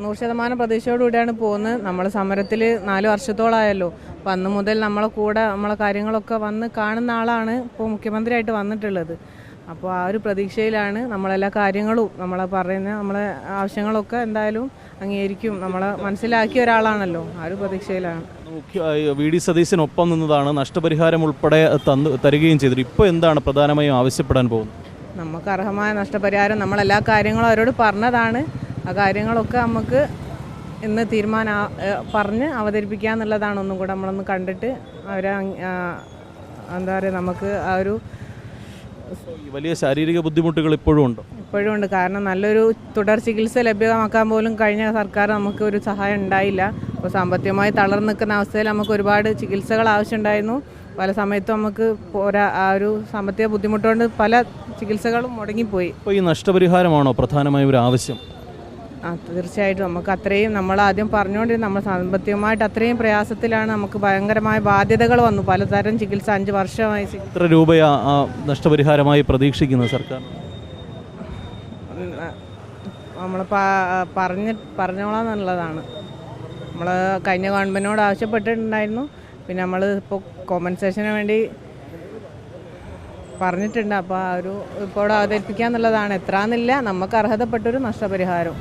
100% പ്രതീക്ഷയോടുകൂടിയാണ് പോകുന്നത്. നമ്മൾ സമരത്തിൽ 4 വർഷത്തോളമായല്ലോ. അപ്പം അന്ന് മുതൽ നമ്മളെ കൂടെ നമ്മളെ കാര്യങ്ങളൊക്കെ വന്ന് കാണുന്ന ആളാണ് ഇപ്പോൾ മുഖ്യമന്ത്രിയായിട്ട് വന്നിട്ടുള്ളത്. അപ്പോൾ ആ ഒരു പ്രതീക്ഷയിലാണ് നമ്മളെല്ലാ കാര്യങ്ങളും നമ്മളെ പറയുന്ന നമ്മളെ ആവശ്യങ്ങളൊക്കെ എന്തായാലും അംഗീകരിക്കും. നമ്മളെ മനസ്സിലാക്കിയ ഒരാളാണല്ലോ, ആ ഒരു പ്രതീക്ഷയിലാണ്. വി ഡി സതീശനൊപ്പം നിന്നതാണ്, നഷ്ടപരിഹാരം ഉൾപ്പെടെ തരികയും ചെയ്തിട്ട് ഇപ്പോൾ എന്താണ് പ്രധാനമായും ആവശ്യപ്പെടാൻ പോകുന്നത്? നമുക്ക് അർഹമായ നഷ്ടപരിഹാരം നമ്മളെല്ലാ കാര്യങ്ങളും അവരോട് പറഞ്ഞതാണ്. ആ കാര്യങ്ങളൊക്കെ നമുക്ക് ഇന്ന് പറഞ്ഞ് അവതരിപ്പിക്കുക എന്നുള്ളതാണ്. ഒന്നും കൂടെ നമ്മളൊന്ന് കണ്ടിട്ട് അവരെ എന്താ പറയുക, നമുക്ക് ആ ഒരു വലിയ ശാരീരിക ബുദ്ധിമുട്ടുകൾ ഇപ്പോഴും ഉണ്ട്. കാരണം നല്ലൊരു തുടർ ചികിത്സ ലഭ്യമാക്കാൻ പോലും കഴിഞ്ഞ സർക്കാർ നമുക്ക് ഒരു സഹായം ഉണ്ടായില്ല. അപ്പോൾ സാമ്പത്തികമായി തളർന്നു നിൽക്കുന്ന അവസ്ഥയിൽ നമുക്ക് ഒരുപാട് ചികിത്സകൾ ആവശ്യമുണ്ടായിരുന്നു. പല സമയത്തും നമുക്ക് ആ ഒരു സാമ്പത്തിക ബുദ്ധിമുട്ടുകൊണ്ട് പല ചികിത്സകളും മുടങ്ങിപ്പോയി. ഇപ്പോൾ ഈ നഷ്ടപരിഹാരമാണോ പ്രധാനമായും ഒരു ആവശ്യം? തീർച്ചയായിട്ടും നമുക്ക് അത്രയും നമ്മൾ ആദ്യം പറഞ്ഞുകൊണ്ടിരുന്ന നമ്മൾ സാമ്പത്തികമായിട്ട് അത്രയും പ്രയാസത്തിലാണ്. നമുക്ക് ഭയങ്കരമായ ബാധ്യതകൾ വന്നു, പലതരം ചികിത്സ 5 വർഷമായി. എത്ര രൂപയാ നഷ്ടപരിഹാരമായി പ്രതീക്ഷിക്കുന്നത് സർക്കാർ? നമ്മൾ പറഞ്ഞോളാം എന്നുള്ളതാണ്. നമ്മൾ കഴിഞ്ഞ ഗവൺമെൻറ്റിനോട് ആവശ്യപ്പെട്ടിട്ടുണ്ടായിരുന്നു. പിന്നെ നമ്മൾ ഇപ്പോൾ കോമ്പൻസേഷന് വേണ്ടി പറഞ്ഞിട്ടുണ്ട്. അപ്പോൾ ആ ഒരു ഇപ്പോൾ അവതരിപ്പിക്കുക എന്നുള്ളതാണ്. എത്രയെന്നില്ല, നമുക്ക് അർഹതപ്പെട്ടൊരു നഷ്ടപരിഹാരം.